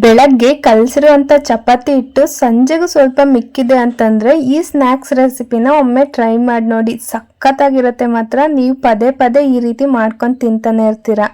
ಬೆಳಗ್ಗೆ ಕಲಸಿರುವಂತ ಚಪಾತಿ ಹಿಟ್ಟು ಸಂಜೆಗೂ ಸ್ವಲ್ಪ ಮಿಕ್ಕಿದೆ ಅಂತಂದ್ರೆ ಈ ಸ್ನಾಕ್ಸ್ ರೆಸಿಪಿನ ಒಮ್ಮೆ ಟ್ರೈ ಮಾಡಿ ನೋಡಿ. ಸಖತ್ತಾಗಿರುತ್ತೆ ಮಾತ್ರ. ನೀವು ಪದೇ ಪದೇ ಈ ರೀತಿ ಮಾಡ್ಕೊಂಡು ತಿಂತಾನೆ ಇರ್ತೀರಾ.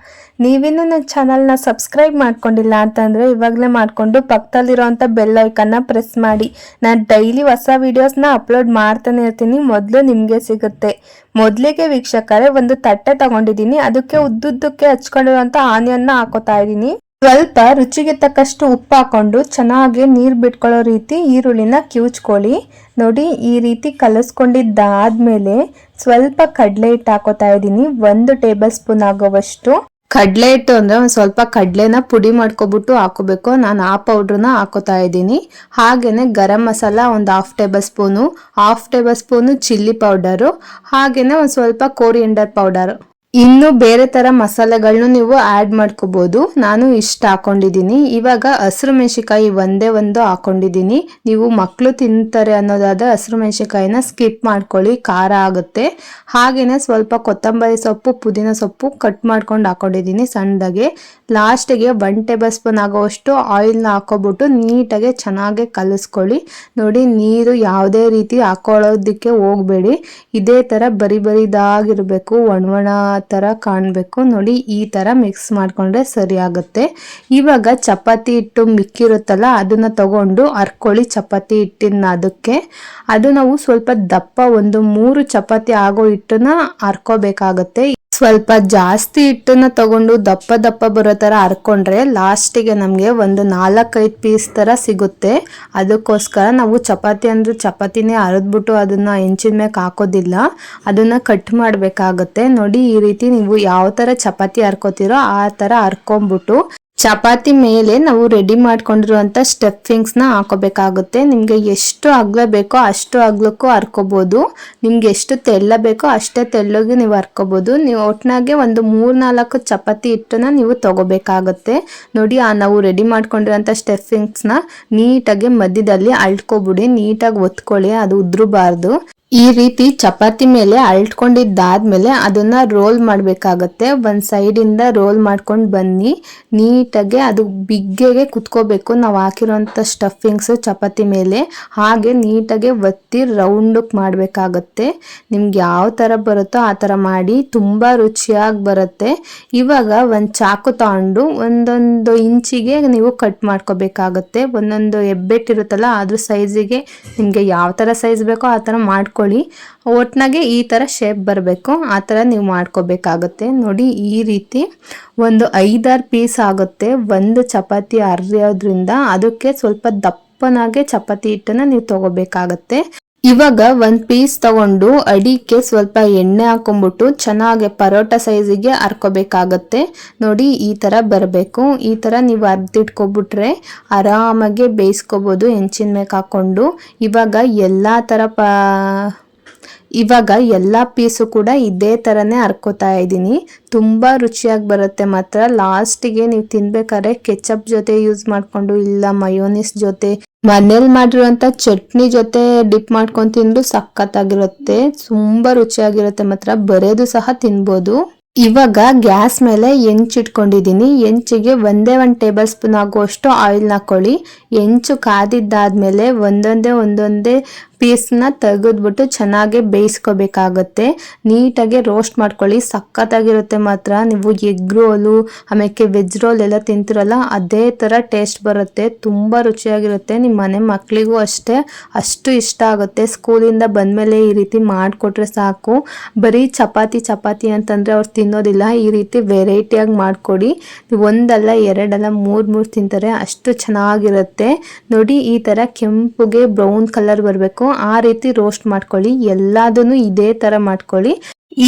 ನೀವಿನ್ನು ನನ್ನ ಚಾನಲ್ನ ಸಬ್ಸ್ಕ್ರೈಬ್ ಮಾಡ್ಕೊಂಡಿಲ್ಲ ಅಂತಂದ್ರೆ ಇವಾಗಲೇ ಮಾಡ್ಕೊಂಡು ಪಕ್ಕದಲ್ಲಿರುವಂಥ ಬೆಲ್ ಐಕನ್ನ ಪ್ರೆಸ್ ಮಾಡಿ. ನಾನು ಡೈಲಿ ಹೊಸ ವಿಡಿಯೋಸ್ನ ಅಪ್ಲೋಡ್ ಮಾಡ್ತಾನೆ ಇರ್ತೀನಿ, ಮೊದಲು ನಿಮಗೆ ಸಿಗುತ್ತೆ. ಮೊದಲಿಗೆ ವೀಕ್ಷಕರೇ, ಒಂದು ತಟ್ಟೆ ತಗೊಂಡಿದ್ದೀನಿ. ಅದಕ್ಕೆ ಉದ್ದುದ್ದಕ್ಕೆ ಹಚ್ಕೊಂಡಿರುವಂಥ ಆನಿಯನ್ನ ಹಾಕೋತಾ ಇದ್ದೀನಿ. ಸ್ವಲ್ಪ ರುಚಿಗೆ ತಕ್ಕಷ್ಟು ಉಪ್ಪು ಹಾಕೊಂಡು ಚೆನ್ನಾಗಿ ನೀರು ಬಿಟ್ಕೊಳ್ಳೋ ರೀತಿ ಈರುಳ್ಳಿನ ಕಿವುಚ್ಕೊಳ್ಳಿ. ನೋಡಿ, ಈ ರೀತಿ ಕಲಸ್ಕೊಂಡಿದ್ದಾದ್ಮೇಲೆ ಸ್ವಲ್ಪ ಕಡಲೆ ಹಿಟ್ಟು ಹಾಕೋತಾ ಇದ್ದೀನಿ. 1 ಟೇಬಲ್ ಸ್ಪೂನ್ ಆಗೋವಷ್ಟು. ಕಡಲೆ ಹಿಟ್ಟು ಅಂದ್ರೆ ಒಂದು ಸ್ವಲ್ಪ ಕಡಲೆನ ಪುಡಿ ಮಾಡ್ಕೊಬಿಟ್ಟು ಹಾಕೋಬೇಕು. ನಾನು ಆ ಪೌಡ್ರನ್ನ ಹಾಕೋತಾ ಇದ್ದೀನಿ. ಹಾಗೇನೆ ಗರಂ ಮಸಾಲ ಒಂದು 1/2 ಟೇಬಲ್ ಸ್ಪೂನು ಚಿಲ್ಲಿ ಪೌಡರು, ಹಾಗೇನೆ ಒಂದು ಸ್ವಲ್ಪ ಕೋರಿಯಂಡರ್ ಪೌಡರ್. ಇನ್ನು ಬೇರೆ ತರ ಮಸಾಲೆಗಳನ್ನು ನೀವು ಆಡ್ ಮಾಡ್ಕೋಬಹುದು. ನಾನು ಇಷ್ಟ ಹಾಕೊಂಡಿದ್ದೀನಿ. ಇವಾಗ ಹಸಿರು ಮೆಣಸಿನಕಾಯಿ ಒಂದೇ ಒಂದು ಹಾಕೊಂಡಿದ್ದೀನಿ. ನೀವು ಮಕ್ಕಳು ತಿಂತಾರೆ ಅನ್ನೋದಾದ್ರೆ ಹಸಿರು ಮೆಣಸಿನಕಾಯಿನ ಸ್ಕಿಪ್ ಮಾಡ್ಕೊಳ್ಳಿ, ಖಾರ ಆಗುತ್ತೆ. ಹಾಗೇನೆ ಸ್ವಲ್ಪ ಕೊತ್ತಂಬರಿ ಸೊಪ್ಪು, ಪುದೀನ ಸೊಪ್ಪು ಕಟ್ ಮಾಡ್ಕೊಂಡು ಹಾಕೊಂಡಿದ್ದೀನಿ ಸಣ್ಣದಾಗೆ. ಲಾಸ್ಟಿಗೆ 1 ಟೇಬಲ್ ಸ್ಪೂನ್ ಆಗೋವಷ್ಟು ಆಯಿಲ್ನ ಹಾಕೋಬಿಟ್ಟು ನೀಟಾಗಿ ಚೆನ್ನಾಗಿ ಕಲಿಸ್ಕೊಳ್ಳಿ. ನೋಡಿ, ನೀರು ಯಾವುದೇ ರೀತಿ ಹಾಕೊಳ್ಳೋದಕ್ಕೆ ಹೋಗ್ಬೇಡಿ. ಇದೇ ತರ ಬರಿದಾಗಿರ್ಬೇಕು, ಒಣ ತರ ಕಾಣಬೇಕು. ನೋಡಿ, ಈ ತರ ಮಿಕ್ಸ್ ಮಾಡ್ಕೊಂಡ್ರೆ ಸರಿ ಆಗುತ್ತೆ. ಇವಾಗ ಚಪಾತಿ ಹಿಟ್ಟು ಮಿಕ್ಕಿರುತ್ತಲ್ಲ, ಅದನ್ನ ತಗೊಂಡು ಹರ್ಕೊಳ್ಳಿ. ಚಪಾತಿ ಹಿಟ್ಟಿನ ಅದಕ್ಕೆ ಅದು ನಾವು ಸ್ವಲ್ಪ ದಪ್ಪ, ಒಂದು 3 ಚಪಾತಿ ಆಗೋ ಹಿಟ್ಟನ್ನ ಹರ್ಕೋಬೇಕಾಗತ್ತೆ. ಸ್ವಲ್ಪ ಜಾಸ್ತಿ ಹಿಟ್ಟನ್ನ ತಗೊಂಡು ದಪ್ಪ ಬರೋ ತರ ಹರ್ಕೊಂಡ್ರೆ ಲಾಸ್ಟಿಗೆ ನಮ್ಗೆ ಒಂದು 4-5 ಪೀಸ್ ತರ ಸಿಗುತ್ತೆ. ಅದಕ್ಕೋಸ್ಕರ ನಾವು ಚಪಾತಿ ಅಂದ್ರೆ ಚಪಾತಿನೇ ಹರಿದ್ಬಿಟ್ಟು ಅದನ್ನ ಹೆಂಚಿನ ಮೇಲೆ ಹಾಕೋದಿಲ್ಲ, ಅದನ್ನ ಕಟ್ ಮಾಡ್ಬೇಕಾಗತ್ತೆ. ನೋಡಿ, ಈ ರೀತಿ ನೀವು ಯಾವ ತರ ಚಪಾತಿ ಹರ್ಕೋತಿರೋ ಆ ತರ ಹರ್ಕೊಂಡ್ಬಿಟ್ಟು ಚಪಾತಿ ಮೇಲೆ ನಾವು ರೆಡಿ ಮಾಡ್ಕೊಂಡಿರುವಂತ ಸ್ಟಫಿಂಗ್ಸ್ ನ ಹಾಕೋಬೇಕಾಗುತ್ತೆ. ನಿಮ್ಗೆ ಎಷ್ಟು ಅಗಲ ಬೇಕೋ ಅಷ್ಟು ಅಗಲಕ್ಕೂ ಹರ್ಕೋಬಹುದು. ನಿಮ್ಗೆ ಎಷ್ಟು ತೆಳ್ಳ ಬೇಕೋ ಅಷ್ಟೇ ತೆಳ್ಳಗೆ ನೀವು ಹರ್ಕೋಬಹುದು. ನೀವು ಒಟ್ನಾಗೆ ಒಂದು 3-4 ಚಪಾತಿ ಹಿಟ್ಟನ್ನ ನೀವು ತಗೋಬೇಕಾಗುತ್ತೆ. ನೋಡಿ, ನಾವು ರೆಡಿ ಮಾಡ್ಕೊಂಡಿರುವಂತ ಸ್ಟಫಿಂಗ್ಸ್ ನ ನೀಟಾಗಿ ಮಧ್ಯದಲ್ಲಿ ಅಳ್ಕೋಬಿಡಿ, ನೀಟಾಗಿ ಒತ್ಕೊಳ್ಳಿ, ಅದು ಉದ್ರಬಾರ್ದು. ಈ ರೀತಿ ಚಪಾತಿ ಮೇಲೆ ಅಳ್ಕೊಂಡಿದ್ದಾದ್ಮೇಲೆ ಅದನ್ನ ರೋಲ್ ಮಾಡ್ಬೇಕಾಗತ್ತೆ. ಒಂದ್ ಸೈಡ್ ಇಂದ ರೋಲ್ ಮಾಡ್ಕೊಂಡು ಬನ್ನಿ. ನೀಟಾಗಿ ಅದು ಬಿಗ್ಗೆಗೆ ಕುತ್ಕೋಬೇಕು ನಾವು ಹಾಕಿರುವಂತ ಸ್ಟಫಿಂಗ್ಸ್ ಚಪಾತಿ ಮೇಲೆ. ಹಾಗೆ ನೀಟಾಗಿ ಒತ್ತಿ ರೌಂಡ್ ಮಾಡ್ಬೇಕಾಗತ್ತೆ. ನಿಮ್ಗೆ ಯಾವ ತರ ಬರುತ್ತೋ ಆ ತರ ಮಾಡಿ, ತುಂಬಾ ರುಚಿಯಾಗಿ ಬರುತ್ತೆ. ಇವಾಗ ಒಂದ್ ಚಾಕು ತಗೊಂಡು ಒಂದೊಂದು ಇಂಚಿಗೆ ನೀವು ಕಟ್ ಮಾಡ್ಕೋಬೇಕಾಗತ್ತೆ. ಒಂದೊಂದು ಹೆಬ್ಬೆಟ್ಟಿರುತ್ತಲ್ಲ ಅದ್ರ ಸೈಜಿಗೆ ನಿಮ್ಗೆ ಯಾವ ತರ ಸೈಜ್ ಬೇಕೋ ಆ ತರ ಮಾಡ್ಕೊಳ್ಳಿ. ಒಟ್ನಾಗೆ ಈ ತರ ಶೇಪ್ ಬರಬೇಕು, ಆ ತರ ನೀವು ಮಾಡ್ಕೋಬೇಕಾಗತ್ತೆ. ನೋಡಿ, ಈ ರೀತಿ ಒಂದು 5-6 ಪೀಸ್ ಆಗುತ್ತೆ ಒಂದು ಚಪಾತಿ ಹರಿಯೋದ್ರಿಂದ. ಅದಕ್ಕೆ ಸ್ವಲ್ಪ ದಪ್ಪನಾಗೆ ಚಪಾತಿ ಹಿಟ್ಟನ್ನ ನೀವು ತಗೋಬೇಕಾಗತ್ತೆ. ಇವಾಗ 1 ಪೀಸ್ ತಗೊಂಡು ಅಡಿಕೆ ಸ್ವಲ್ಪ ಎಣ್ಣೆ ಹಾಕೊಂಡ್ಬಿಟ್ಟು ಚೆನ್ನಾಗಿ ಪರೋಟ ಸೈಜಿಗೆ ಹರ್ಕೋಬೇಕಾಗತ್ತೆ. ನೋಡಿ, ಈ ತರ ಬರಬೇಕು. ಈ ತರ ನೀವು ಹರ್ದಿಟ್ಕೊಬಿಟ್ರೆ ಆರಾಮಾಗಿ ಬೇಯಿಸ್ಕೋಬಹುದು ಹೆಂಚಿನ ಮೇಲೆ ಹಾಕೊಂಡು. ಇವಾಗ ಎಲ್ಲಾ ಪೀಸು ಕೂಡ ಇದೇ ತರನೇ ಹರ್ಕೋತಾ ಇದ್ದೀನಿ. ತುಂಬಾ ರುಚಿಯಾಗಿ ಬರುತ್ತೆ ಮಾತ್ರ. ಲಾಸ್ಟಿಗೆ ನೀವು ತಿನ್ಬೇಕಾದ್ರೆ ಕೆಚಪ್ ಜೊತೆ ಯೂಸ್ ಮಾಡ್ಕೊಂಡು, ಇಲ್ಲ ಮಯೋನಿಸ್ ಜೊತೆ, ಮನೇಲಿ ಮಾಡಿರುವಂತ ಚಟ್ನಿ ಜೊತೆ ಡಿಪ್ ಮಾಡ್ಕೊಂಡು ತಿಂದ್ರು ಸಖತ್ತಾಗಿರುತ್ತೆ. ತುಂಬಾ ರುಚಿಯಾಗಿರುತ್ತೆ ಮಾತ್ರ. ಬರೆದು ಸಹ ತಿನ್ಬೋದು. ಇವಾಗ ಗ್ಯಾಸ್ ಮೇಲೆ ಹೆಂಚಿಟ್ಕೊಂಡಿದ್ದೀನಿ. ಹೆಂಚಿಗೆ ಒಂದೇ 1 ಟೇಬಲ್ ಸ್ಪೂನ್ ಆಗುವಷ್ಟು ಆಯಿಲ್ ಹಾಕೊಳ್ಳಿ. ಹೆಂಚು ಕಾದಿದ್ದಾದ್ಮೇಲೆ ಒಂದೊಂದೇ ಪೀಸ್ನ ತೆಗೆದ್ಬಿಟ್ಟು ಚೆನ್ನಾಗಿ ಬೇಯಿಸ್ಕೋಬೇಕಾಗತ್ತೆ. ನೀಟಾಗಿ ರೋಸ್ಟ್ ಮಾಡ್ಕೊಳ್ಳಿ. ಸಖತ್ತಾಗಿರುತ್ತೆ ಮಾತ್ರ. ನೀವು ಎಗ್ ರೋಲು ಆಮೇಲೆ ವೆಜ್ ರೋಲ್ ಎಲ್ಲ ತಿಂತಿರಲ್ಲ, ಅದೇ ತರ ಟೇಸ್ಟ್ ಬರುತ್ತೆ. ತುಂಬಾ ರುಚಿಯಾಗಿರುತ್ತೆ. ನಿಮ್ಮ ಮನೆ ಮಕ್ಕಳಿಗೂ ಅಷ್ಟೇ ಅಷ್ಟು ಇಷ್ಟ ಆಗುತ್ತೆ. ಸ್ಕೂಲಿಂದ ಬಂದ್ಮೇಲೆ ಈ ರೀತಿ ಮಾಡಿಕೊಟ್ರೆ ಸಾಕು. ಬರೀ ಚಪಾತಿ ಅಂತಂದ್ರೆ ಅವ್ರು ತಿನ್ನೋದಿಲ್ಲ. ಈ ರೀತಿ ವೆರೈಟಿಯಾಗಿ ಮಾಡಿಕೊಡಿ. ಒಂದಲ್ಲ 2 ಅಲ್ಲ 3 ತಿಂತಾರೆ, ಅಷ್ಟು ಚೆನ್ನಾಗಿರುತ್ತೆ. ನೋಡಿ, ಈ ತರ ಕೆಂಪುಗೆ ಬ್ರೌನ್ ಕಲರ್ ಬರಬೇಕು, ಆ ರೀತಿ ರೋಸ್ಟ್ ಮಾಡ್ಕೊಳ್ಳಿ. ಎಲ್ಲದನ್ನು ಇದೇ ತರ ಮಾಡ್ಕೊಳ್ಳಿ.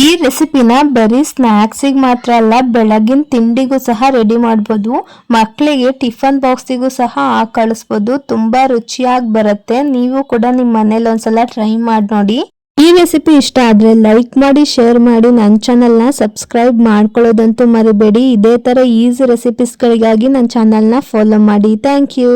ಈ ರೆಸಿಪಿನ ಬರೀ ಸ್ನ್ಯಾಕ್ಸಿಗೆ ಮಾತ್ರ ಅಲ್ಲ, ಬೆಳಗಿನ ತಿಂಡಿಗೂ ಸಹ ರೆಡಿ ಮಾಡ್ಬೋದು. ಮಕ್ಕಳಿಗೆ ಟಿಫನ್ ಬಾಕ್ಸಿಗೂ ಸಹ ಹಾಕಿ ಕಳಿಸ್ಬೋದು. ತುಂಬಾ ರುಚಿಯಾಗಿ ಬರುತ್ತೆ. ನೀವು ಕೂಡ ನಿಮ್ಮ ಮನೇಲಿ ಒಂದ್ಸಲ ಟ್ರೈ ಮಾಡಿ ನೋಡಿ. ಈ ರೆಸಿಪಿ ಇಷ್ಟ ಆದ್ರೆ ಲೈಕ್ ಮಾಡಿ, ಶೇರ್ ಮಾಡಿ, ನನ್ನ ಚಾನಲ್ನ ಸಬ್ಸ್ಕ್ರೈಬ್ ಮಾಡ್ಕೊಳ್ಳೋದಂತೂ ಮರಿಬೇಡಿ. ಇದೇ ತರ ಈಸಿ ರೆಸಿಪೀಸ್ಗಳಿಗಾಗಿ ನನ್ನ ಚಾನಲ್ನ ಫಾಲೋ ಮಾಡಿ. Thank you.